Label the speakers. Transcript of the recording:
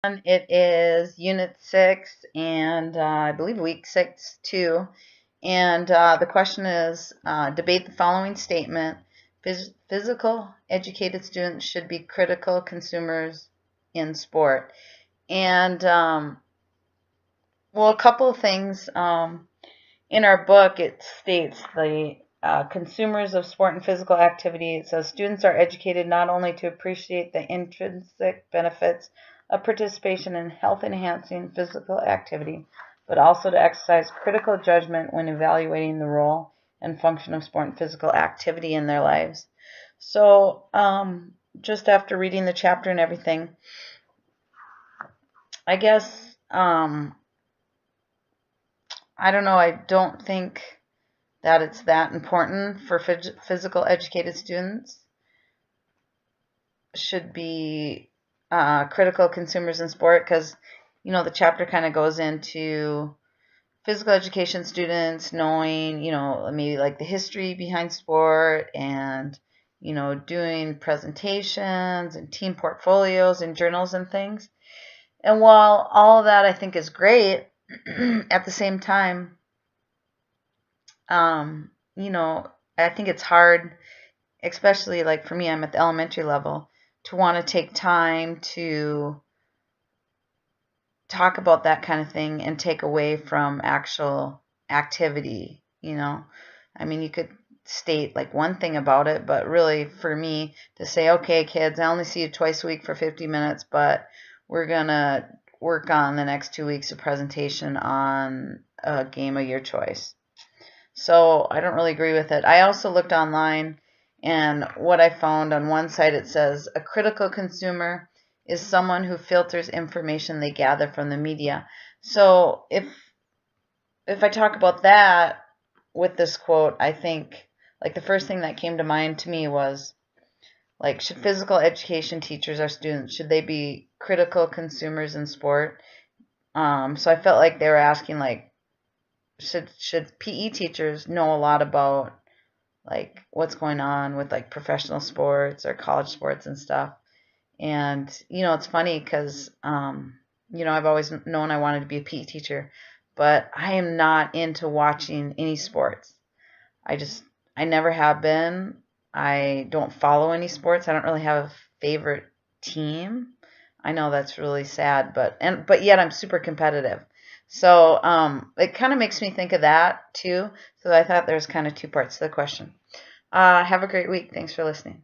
Speaker 1: It is Unit 6 and I believe Week 6 too. And the question is, debate the following statement. Physical educated students should be critical consumers in sport. And, well, a couple of things. In our book, it states the consumers of sport and physical activity. It says students are educated not only to appreciate the intrinsic benefits of participation in health-enhancing physical activity, but also to exercise critical judgment when evaluating the role and function of sport and physical activity in their lives. So, just after reading the chapter and everything, I guess, I don't know, I don't think that it's that important for physical educated students should be critical consumers in sport, because the chapter kind of goes into physical education students knowing maybe like the history behind sport, and doing presentations and team portfolios and journals and things. And while all of that I think is great, at the same time, I think it's hard, especially like for me, I'm at the elementary level, to want to take time to talk about that kind of thing and take away from actual activity. I mean, you could state like one thing about it, but really for me to say, okay, kids, I only see you twice a week for 50 minutes, but we're going to work on the next 2 weeks of presentation on a game of your choice. So I don't really agree with it. I also looked online, and what I found on one site, it says a critical consumer is someone who filters information they gather from the media. So if I talk about that with this quote, I think like the first thing that came to mind to me was like, should physical education teachers or students, should they be critical consumers in sport? So I felt like they were asking like, should PE teachers know a lot about like what's going on with like professional sports or college sports and stuff? And it's funny because I've always known I wanted to be a PE teacher, but I am not into watching any sports. I never have been. I don't follow any sports. I don't really have a favorite team. I know that's really sad, but yet I'm super competitive. So it kind of makes me think of that too. So I thought there's kind of two parts to the question. Have a great week. Thanks for listening.